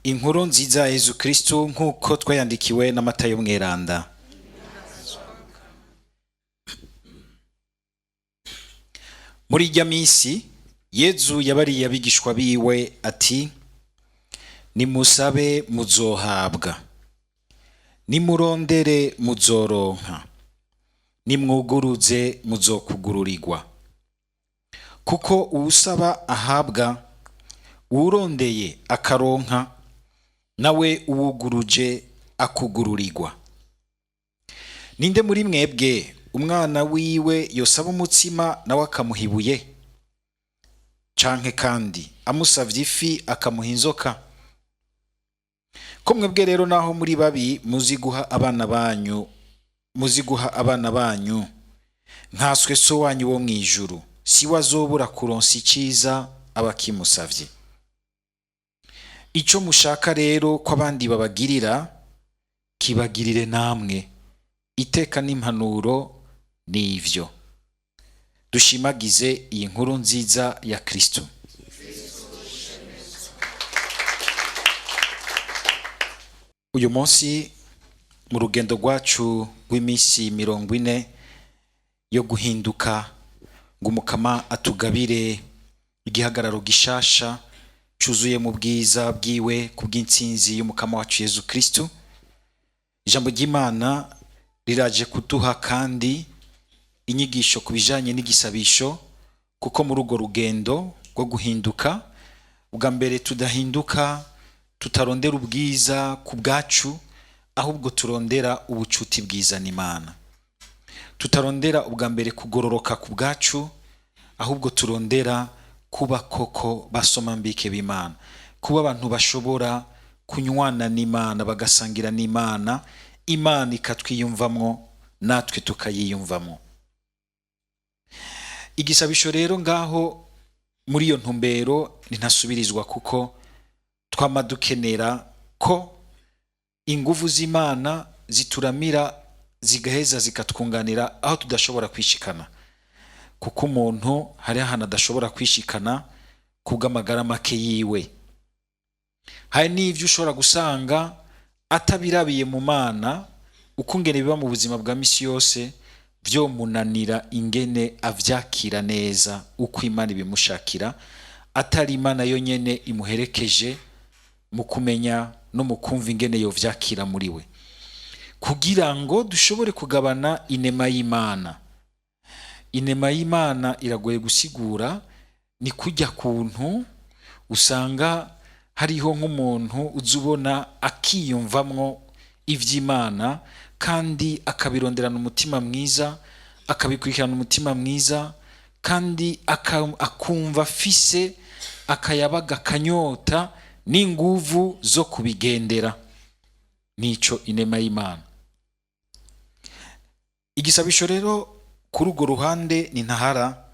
Inkuru nziza ya Yezu Kristo nk'uko twayandikiwe na Matayo mweranda. Muri irya minsi Yezu yabariye abigishwa biwe ati: nimusabe muzohabwa, nimurondere muzoronka, nimwuguruze muzokugururirwa. Kuko uwusaba ahabwa, uwurondeye akaronka, nawe uwuguruje akugururirwa. Ninde muri mwebwe umwana wiwe yosaba umutsima nawe akamuha ibuye? Canke kandi amusavye ifi akamuha inzoka? Ko mwebwe rero naho muri babi muzi guha abana banyu, nkaswe so wanyu wo mwijuru si wazobura kuronsa iciza abakimusavye. Ico mushaka rero ko abandi babagirira, kibagirire namwe. Iteka n'impanuro ni ivyo. Dushimagize iyi nkuru nziza ya Kristo. Uyu munsi mu rugendo rwacu rw'iminsi 40 yo guhinduka, ngo Umukama atugabire igihagararo gishasha cuzuye mu bwiza bwiwe kubw'intsinzi y'Umukama wacu Yezu Kristo. Ijambo ry'Imana riraje kuduha kandi inyigisho kubijanye n'igisabisho, kuko muri urwo rugendo rwo guhinduka, ubwa mbere tudahinduka tutarondera ubwiza ku bwacu, ahubwo turondera ubucuti bwiza n'Imana. Tutarondera ubwa mbere kugororoka ku bwacu, ahubwo turondera kuba koko basomambike b'Imana, kuba abantu bashobora kunywana n'Imana, bagasangira n'Imana, Imana ikatwiyumvamwo natwe tukayiyumvamwo. Igisabisho rero ngaho muri iyo ntumbero ntasubirizwa, kuko twama dukenera ko inguvu z'Imana zituramira zigaheza zikatwunganira aho tudashobora kwishikana, kuko umuntu hari ahantu adashobora kwishikana kubw'amagara make yiwe. Hari n'ivyo ushobora gusanga atabirabiye mu Mana, ukungene biba mu buzima bwa misi yose vyo munanira ingene avyakira neza uko Imana ibimushakira, atari Imana yonyene imuherekeje mu kumenya no mu kumva ingene yo vyakira muri we. Kugira ngo dushobore kugabana inema y'Imana. Inema y'Imana iragoye gusigura, ni kujya kuntu usanga hariho nk'umuntu uzubona akiyumvamwo ivy'Imana kandi akabironderana umutima mwiza, akabikurikirana umutima mwiza, kandi akumva afise akayabaga kanyota n'inguvu zo kubigendera. Nico inema y'Imana. Igisabisho rero kuri urwo ruhande ni ntahara,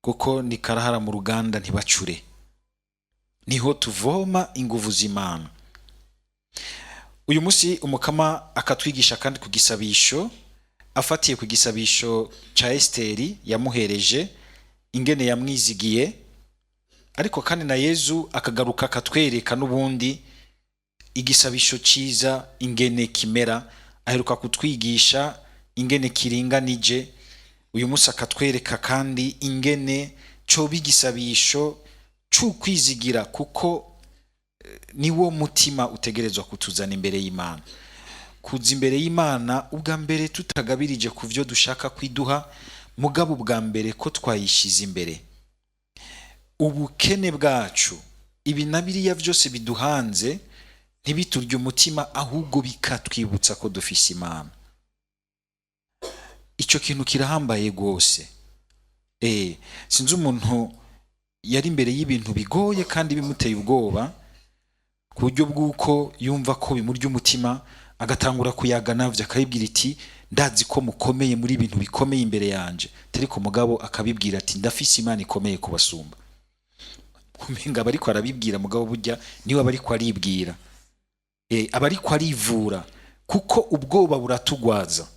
kuko ni karahara mu ruganda ntibacure. Niho tuvoma inguvu z'Imana. Uyu munsi Umukama akatwigisha kandi ku gisabisho, afatiye ku gisabisho ca Esteri yamuhereje ingene yamwizigiye, ariko kandi na Yezu akagaruka akatwereka n'ubundi igisabisho ciza ingene kimera. Aheruka kutwigisha ingene kiringanije, uyu munsi akatwereka kandi ingene coba igisabisho c'ukwizigira, kuko niwo mutima utegerezwa kutuzana imbere y'Imana. Kuza imbere y'Imana ubwa mbere tutagabirije ku vyo dushaka kwiduha, mugabo ubwa mbere ko twayishize imbere. Ubukene bwacu, ibi na biriya vyose biduhanze, ntibiturye umutima, ahubwo bikatwibutsa ko dufise Imana. Ico kintu kirahambaye gose. Sinzi umuntu yari imbere y'ibintu bigoye kandi bimuteye ubwoba, ku buryo bw'uko yumva ko bimurya umutima, agatangura kuyaga navyo, akabibwira iti ndazi ko mukomeye muri ibintu bikomeye imbere yanje, ariko mugabo akabibwira ati ndafise Imana ikomeye kubasumba. Kumenga bariko arabibwira, mugabo burya niwe bariko aribwira, abariko arivura, kuko ubwoba buratugwaza,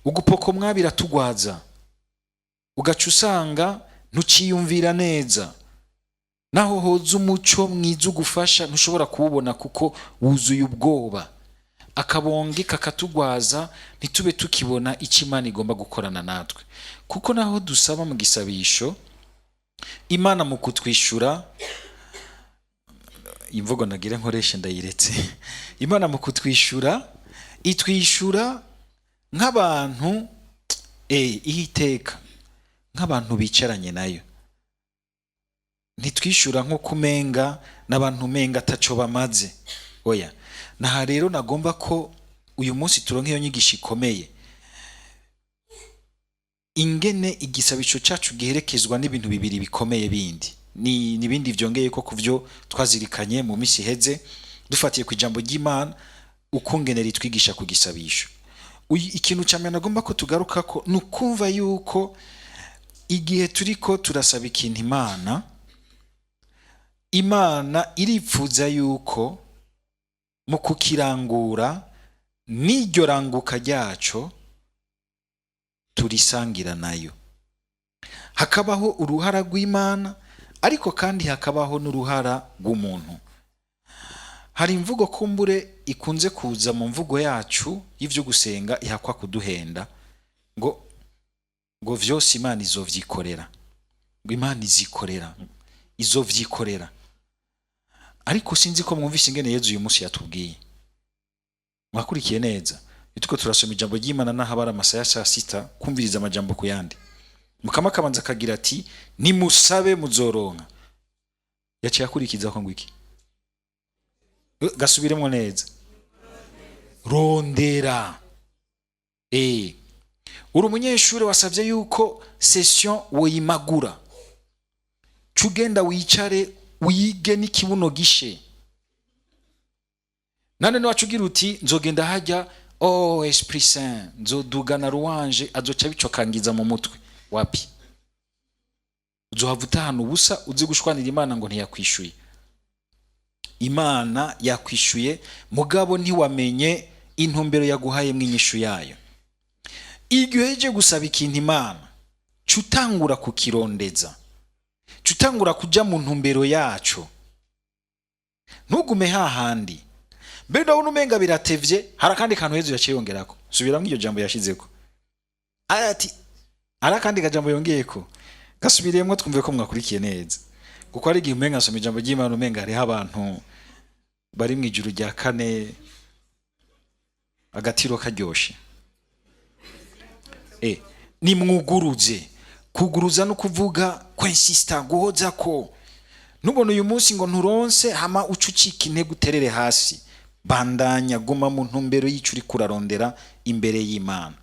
ugupokomwa biratugwaza, ugaca usanga ntuciyumvira neza, naho hoza umuco mwiza ugufasha ntushobora kuwubona kuko wuzuye ubwoba, akabonge kakatugwaza ntitube tukibona icyo Imana igomba gukorana natwe. Kuko naho dusaba mu gisabisho, Imana mu kutwishyura, imvugo nagire nkoreshe ndayiretse, Imana mu kutwishyura itwishyura nk'abantu ihiteka nk'abantu bicaranye nayo, ntitwishyura nko kumenga n'abantu menga ataco bamaze. Oya, naha rero nagomba ko uyu munsi turonke iyo nyigisho ikomeye, ingene igisabisho cyacu giherekezwa n'ibintu bibiri bikomeye bindi, ni bindi vyongeye ko kuvyo twazirikanye mu misi heze dufatiye ku ijambo ry'Imana ukungene ritwigisha ku gisabisho. Ikintu cyane nagomba ko tugaruka ko nukumva yuko igihe turiko turasaba ikintu Imana iripfuza yuko mu kukirangura n'iryo ranguka ryaco turisangira nayo. Hakabaho uruhara rw'Imana ariko kandi hakabaho n'uruhara rw'umuntu. Hari imvugo kumbure ikunze kuza mu mvugo yacu y'ivyo gusenga ihakwa kuduhenda ngo vyose Imana izovyikorera, ngo Imana izovyikorera. Ariko sinzi ko mwumvise ingene Yezu uyu munsi yatubwiye. Mwakurikiye neza? Nituko turasoma ijambo ry'Imana naho abara amasaha ya saa sita kumviriza amajambo ku yandi. Mukama kabanza kagira ati nimusabe muzoronka. Yaciye akurikiza ko ngwiki? Gasubiremo neza. Rondera. Uri umunyeshuri wasavye yuko session woyimagura. Cugenda wicare wige n'ikibuno gishe. Nane wacugira uti nzogenda hajya Esprit Saint nzodugana ruwanje azoca bicokangiza mu mutwe. Wapi? Uzohavuta hano ubusa uzi gushwanira Imana ngo ntiyakwishuye. Imana yakwishuye mugabo ntiwamenye intumbero yaguhaye mwinyishu yayo. Igihe uheje gusaba ikintu Imana cutangura kukirondeza, cutangura kuja mu ntumbero yacu, ntugume hahandi mbere ndabona umenga biratevye. Hari kandi kantu Yezu yaciyongerako, subiramo iryo jambo yashizeko ati ara kandi kajambo yongeyeko gasubiriyemo twumve ko mwakurikiye neza, kuko ari igihe umenga asoma ijambo ry'Imana umenga hariho abantu bari mu ijuru rya kane agatiro karyoshe. Ni mwuguruze. Kuguruza no kuvuga kwensista guhoza ko nubona uyu munsi ngo nturonse hama ucucika intege uterere hasi. Bandanya guma mu ntumbero y'icuri kurarondera imbere y'Imana.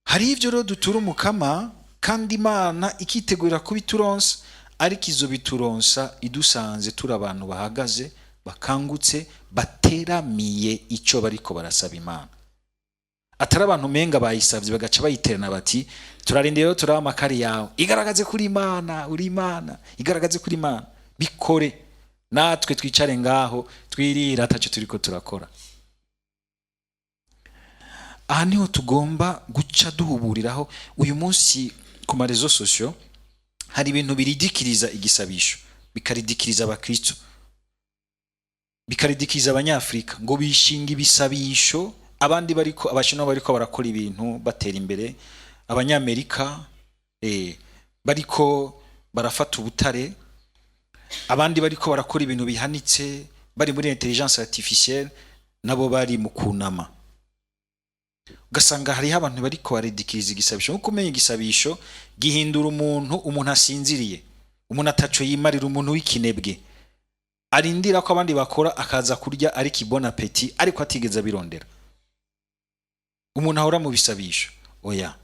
Hari ivyo rero dutura umukama kandi Imana ikitegurira kubituronsa, ariko izo bituronsa idusanze turi abantu bahagaze bakangutse bateramiye ico bariko barasaba Imana. Atari abantu menga bayisavye bagaca bayiterana bati turarinde rero turaba amakari yawe, igaragaze kuri Imana, uri Imana, igaragaze kuri Imana. Bikore natwe twicare ngaho twirira ataco turiko turakora. Aha niho tugomba guca duhuburiraho. Uyu munsi ku marezo sosio hari ibintu biridikiriza igisabisho, bikaridikiriza abakristo, bikaridikiriza abanyafrika ngo bishinga ibisabisho. Abandi bariko abashinwa bariko barakora ibintu batera imbere, abanyamerika bariko barafata ubutare, abandi bariko barakora ibintu bihanitse bari muri intelligence artificielle, nabo bari mu kunama. Ugasanga hariho abantu bariko baridikiriza igisabisho, nkuko umenya igisabisho gihindura umuntu asinziriye, umuntu ataco yimarira, umuntu w'ikinebwe arindira ko abandi bakora akaza kurya ari bon appétit ariko atigeze birondera. Umuntu ahora mu bisabisho. Oya,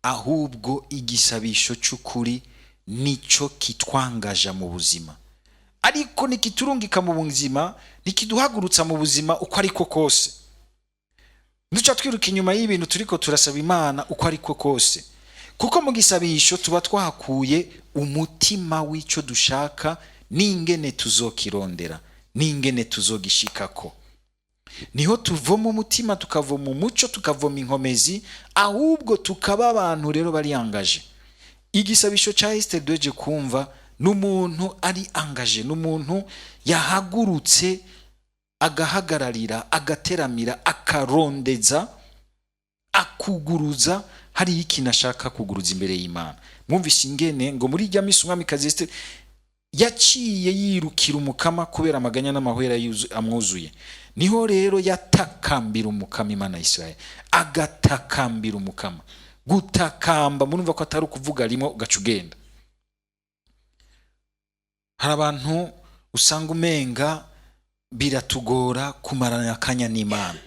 ahubwo igisabisho cy'ukuri nico kitwangaja mu buzima, ariko nikiturungika mu buzima, nikiduhagurutsa mu buzima uko ariko kose. Nduca twiruka inyuma y'ibintu turiko turasaba Imana uko ariko kose, kuko mu gisabisho tuba twahakuye umutima w'ico dushaka n'ingene tuzokirondera n'ingene tuzogishikako. Niho tuvoma umutima, tukavoma umuco, tukavoma inkomezi, ahubwo tukaba abantu rero bariyangaje. Igisabisho cha Esther doje kumva n'umuntu ari angaje, n'umuntu yahagurutse agahagararira, agateramira, akarondeza, akuguruza hari ikintu ashaka kuguruza imbere y'Imana. Mwumvise ingene ngo muri rya misi umwamikazi Esiteri yaciye yirukira umukama kubera amaganya n'amahwera amwuzuye. Niho rero yatakambira umukama Imana ya Israeli, agatakambira umukama. Gutakamba murumva ko atari ukuvuga rimwe ugaca ugenda. Hari abantu usanga umenga biratugora kumarana akanya n'Imana,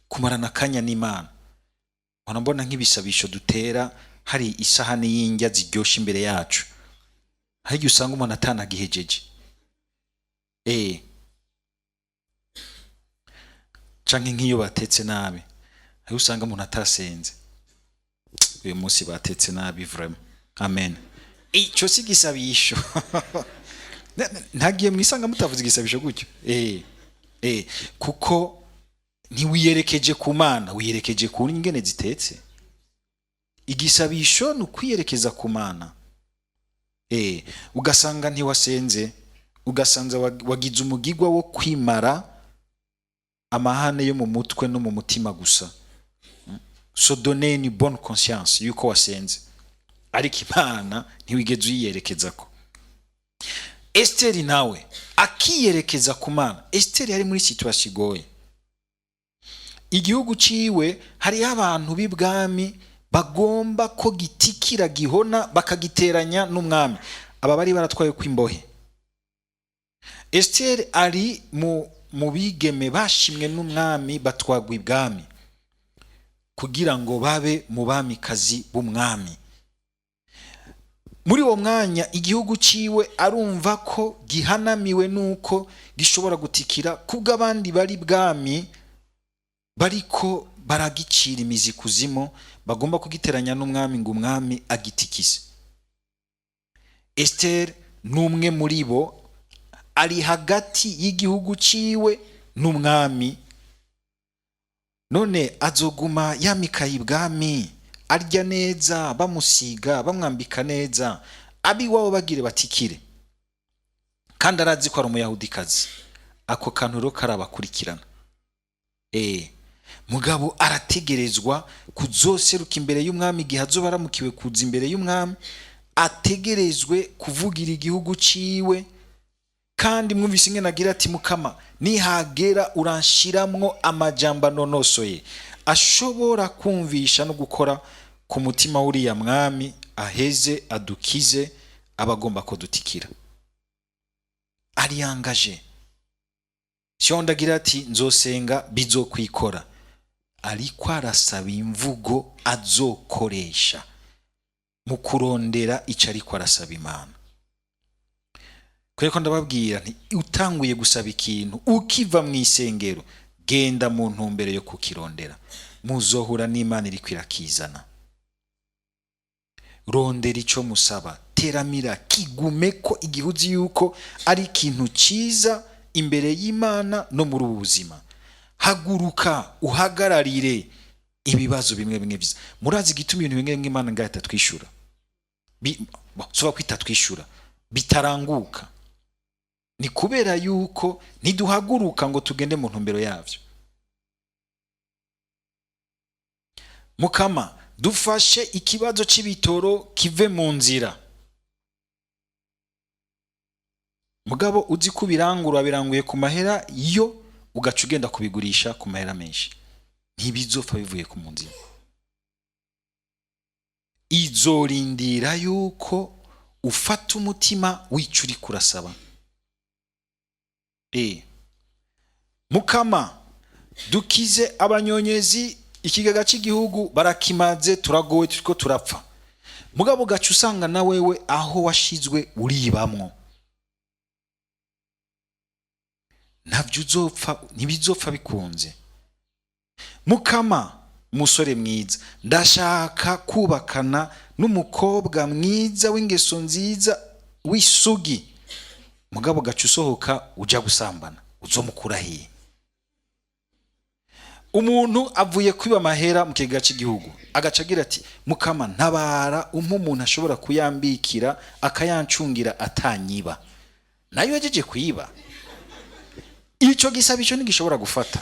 kumarana akanya n'Imana. Wanabona nk'ibisabisho dutera, hari isahani y'indya ziryoshe imbere yacu, hari igihe usanga umuntu atanagihejeje, canke nk'iyo batetse nabi, hari usanga umuntu atasenze. Uyu munsi batetse nabi vraiment, amen. Ico si gisabisho. Ntagiye mwisanga mutavuze igisabisho gutyo, kuko ntiwiyerekeje ku Mana, wiyerekeje ku ingene zitetse. Igisabisho ni ukwiyerekeza ku Mana. Ugasanga ntiwasenze, ugasanza wagize umugigwa wo kwimara amahane yo mu mutwe no mu mutima gusa. So donner une bonne conscience yuko wasenze, ariko Imana ntiwigeze uyiyerekezako. Esteri nawe akiyerekeza ku Mana. Esteri yari muri situation igoye. Igihugu ciwe hari abantu b'ibwami bagomba ko gitikira gihona bakagiteranya n'umwami. Aba bari baratwaye kw'imbohe. Esteri ari mu bigeme bashimwe n'umwami batwagwa ibwami kugira ngo babe mu bamikazi b'umwami. Muri uwo mwanya igihugu ciwe arumva ko gihanamiwe nuko gishobora gutikira kubw'abandi bari bwami bariko baragicira imizi kuzimo, bagomba kugiteranya n'umwami ngo umwami agitikise. Esther numwe muri bo, ari hagati y'igihugu ciwe n'umwami. None azoguma yamikaye ibwami, arya neza, bamusiga, bamwambika neza, abi wabo bagire batikire, kandi arazi ko ari umuyahudikazi. Ako kantu rero karabakurikirana. Mugabo arategerezwa kuzoseruka imbere y'umwami igihe azoba aramukiwe kuza imbere y'umwami, ategerezwe kuvugira igihugu ciwe. Kandi mwumvise ingene agira ati, Mukama nihagera uranshiramwo amajambo anonosoye ashobora kumvisha no gukora ku mutima w'uriya mwami, aheze adukize abagomba ko dutikira. Ariyangaje. Shondagira ati nzosenga bizokwikora, ariko arasaba imvugo azokoresha mu kurondera ico ariko arasaba Imana. Kweko ndababwira nti utanguye gusaba ikintu ukiva mu isengero, genda mu ntumbero yo kukirondera, muzohura n'Imana iri kwirakizana. Rondera ico musaba, teramira, kigume ko igihuzi yuko ari ikintu ciza imbere y'Imana no muri ubuzima. Haguruka uhagararire ibibazo bimwe bimwe vyiza. Murazi gituma ibintu bimwe bimwe Imana ngahita twishura, soba kwita twishura bitaranguka, ni kubera yuko ntiduhaguruka ngo tugende mu ntumbero yavyo. Mukama dufashe ikibazo c'ibitoro kive mu nzira. Mugabo uzi kubirangura biranguye ku mahera yo ugaca ugenda kubigurisha ku mahera menshi, ntibizopfa bivuye ku munzira. Izorindira yuko ufata umutima w'icuri kurasaba. Mukama dukize abanyonyezi, ikigaga cy'igihugu barakimaze, turagowe turiko turapfa. Mugabo gaca usanga na wewe aho washizwe uribamwo, ntabyo uzopfa, ntibizopfa bikunze. Mukama umusore mwiza, ndashaka kubakana n'umukobwa mwiza w'ingeso nziza w'isugi. Mugabo gaca usohoka uja gusambana, uzomukura hehe? umuntu avuye kwiba amahera mu kigega cy'igihugu agaca agira ati mukama ntabara umuntu ashobora kuyambikira akayancungira atanyiba, nayo yajeje kuyiba. Icyo gisabisho ntigishobora gufata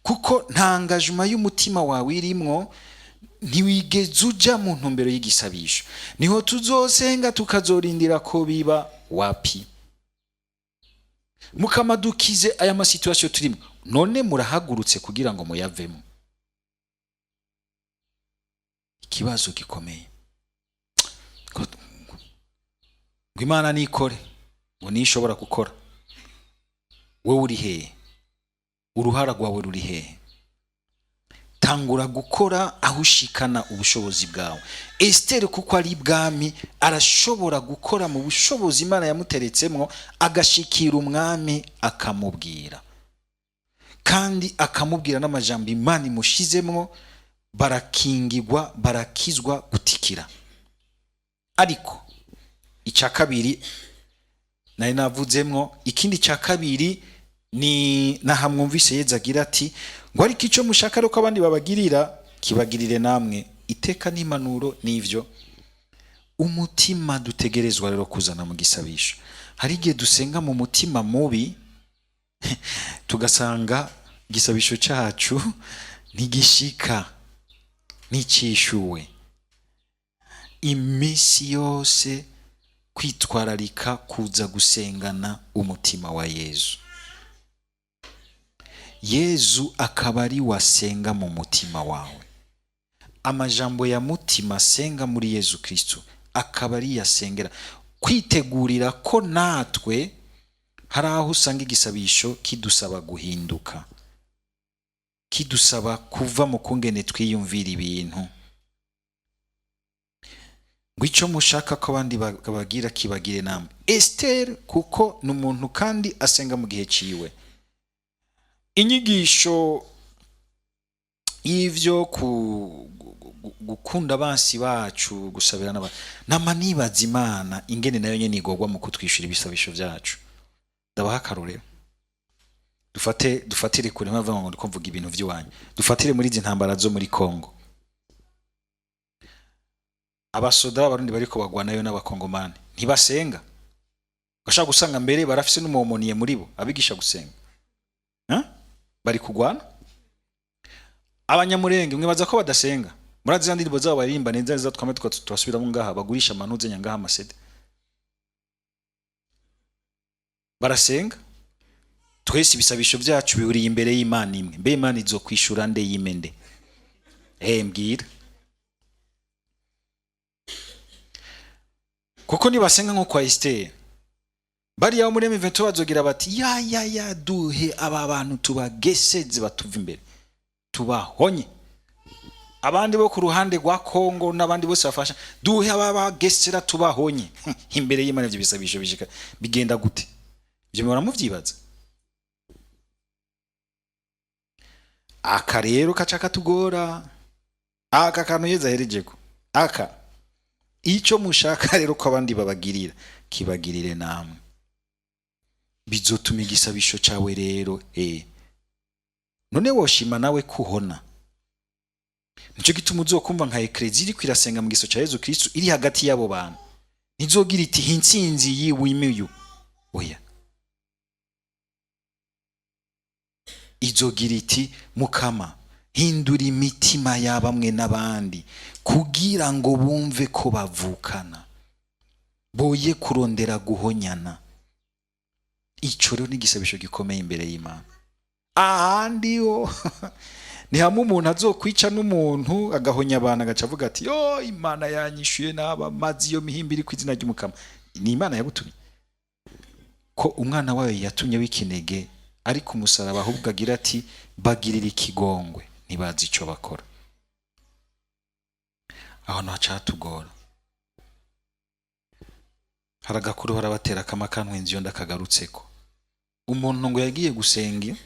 kuko nta engagement y'umutima wawe irimwo, ntiwigeze uja mu ntumbero y'igisabisho. Niho tuzosenga tukazorindira ko biba wapi. Mukama dukize aya masituasiyo turimo, none murahagurutse kugira ngo muyavemo. Ikibazo gikomeye ngo Imana nikore, ngo nishobora gukora. Wowe uri hehe? Uruhara rwawe ruri hehe? Tangura gukora aho ushikana ubushobozi bwawe. Esther kuko ari bwami arashobora gukora mu bushobozi Imana yamuteretsemwo, agashikira umwami akamubwira, kandi akamubwira n'amajambo Imana imushizemwo, barakingirwa barakizwa gutikira. Ariko icya kabiri nari navuzemwo, ikindi cya kabiri ni nahamwumvise Yezu agira ati ngo ariko icyo mushaka rero ko abandi babagirira kibagirire namwe. Iteka n'impanuro n'ivyo umutima dutegerezwa rero kuzana mu gisabisho. Hari igihe dusenga mu mutima mubi tugasanga igisabisho cyacu ntigishika nticishuwe. Iminsi yose kwitwararika kuza gusengana umutima wa Yezu. Yezu akaba ari wasenga mu mutima wawe. Amajambo ya mutima senga muri Yezu Kristo akaba ari yasengera. Kwitegurira ko natwe hari aho usanga igisabisho kidusaba guhinduka, kidusaba kuva mu kungene twiyumvira ibintu. Ngo icyo mushaka ko abandi bagira kibagire namwe. Esther kuko n'umuntu kandi asenga mu gihe ciwe. Inyigisho y'ivyo gukunda abansi bacu, gusabira n'amanibaza Imana ingene nayo nyene igorwa mu kutwishura ibisabisho byacu. Ndabaha akarorero. Dufatire kure mpamvu ngo ndiko mvuga ibintu by'iwanyu. Dufatire muri izi ntambara zo muri Kongo. Abasoda b'abarundi bariko bagwanayo n'abakongomani ntibasenga. Gashaka gusanga mbere barafise n'umumoniye muri bo abigisha gusenga. Bari kugwana. Abanyamurenge mwibaza ko badasenga. Murazi ndirimbo zabo baririmba neza za twame twasubira mu ngaha bagurisha amantuze nyangaha amasede. Barasenga. Twese ibisabisho byacu bihuriye imbere y'Imana imwe. Mbe Imana izokwishura nde yimende? Mbwira. Kuko nibasenga nko kwa Esther, bari yaho muri M23 bazogira bati ya duhe aba bantu tubageseze batuva imbere tubahonye. Abandi bo ku ruhande rwa Kongo n'abandi bose bafasha duhe aba bagesera tubahonye. Imbere y'Imana ibyo bisabisho bishika bigenda gute? Ibyo mura muvyibaza. Aka rero kacaka tugora. Aka kantu Yezu aherejeko. Aka icyo mushaka rero ko abandi babagirira kibagirire namwe. Bizotuma igisabisho cyawe rero none woshima nawe kuhona. Nicyo gituma uzokumva nka eklezia iri kwirasenga mu giso cya Yezu Kristo iri hagati y'abo bantu. Nizogira iti intsinzi yiwimiyu. Oya. Izogira iti Mukama hindura imitima y'abamwe n'abandi kugira ngo bumve ko bavukana, boye kurondera guhonyana. Icyo rero ni igisabisho gikomeye imbere y'Imana. Ahandi yo ni hamwe umuntu azokwica n'umuntu agahonya abantu agaca avuga ati yo Imana yanyishuye n'aba mazi yo mihimbiri ku izina ry'Umukama. Ni Imana yagutumye ko umwana wayo yatumye w'ikinege ari ku musaraba, ahubwo agira ati bagirira ikigongwe ntibazi icyo bakora. Aho ntacatugora. Haragakuru barabatera kamakanwenzi yo ndakagarutseko. Umuntu ngo yagiye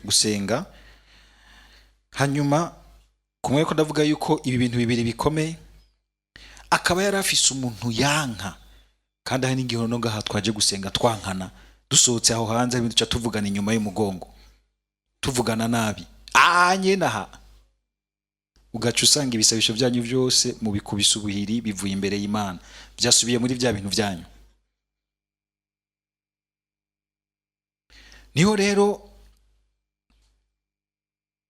gusenga hanyuma kumwe ko ndavuga yuko ibi bintu bibiri bikomeye, akaba yarafise umuntu yanka, kandi hari n'igihe no ngaha twaje gusenga twankana dusohotse aho hanze ibintu cya tuvugana inyuma y'umugongo, tuvugana nabi, anye naha, ugaca usanga ibisabisho byanyu byose mu bikubisa ubuhiri bivuye imbere y'Imana, byasubiye muri bya bintu byanyu. Niho rero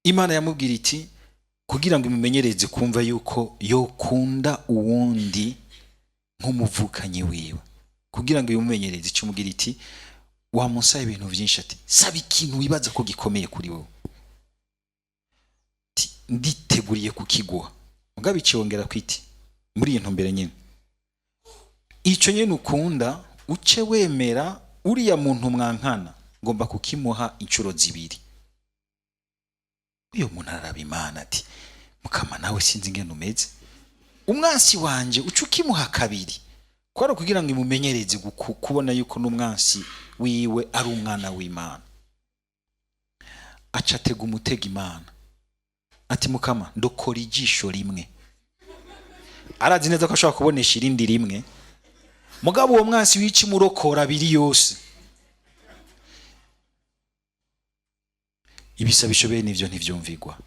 Imana yamubwira iti kugira ngo imumenyereze kumva yuko yokunda uwundi nk'umuvukanyi wiwe, kugira ngo imumenyereze icyo mubwira iti wamusaba ibintu byinshi, ati saba ikintu wibaza ko gikomeye kuri wowe, nditeguriye kukiguha. Mugabo iciyongera kwiti muri iyi ntumbere nyine, icyo nyine ukunda uce wemera uriya muntu mwankana ngomba kukimuha inshuro zibiri. Uyo muntu araraba Imana ati Mukama nawe sinzi ingene umeze, umwansi wanje uca ukimuha kabiri, kwari kugira ngo imumenyereze kubona yuko n'umwansi wiwe ari umwana w'Imana. Aca atega umutega Imana ati Mukama ndokora ijisho rimwe. Arazi neza ko ashobora kubonesha irindi rimwe, mugabo uwo mwansi wica imurokora abiri yose. Ibisabisho bene ivyo ntivyumvigwa,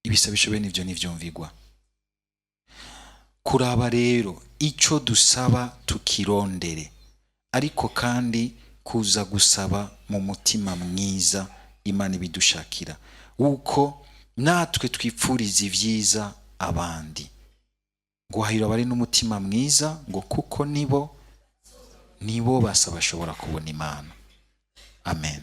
ibisabisho bene ivyo ntivyumvigwa. Kuraba rero ico dusaba tukirondere, ariko kandi kuza gusaba mu mutima mwiza Imana ibidushakira, uko natwe twipfuriza ivyiza abandi. Ngo hahirwa abari n'umutima mwiza, ngo kuko nibo basa bashobora kubona Imana. Amen.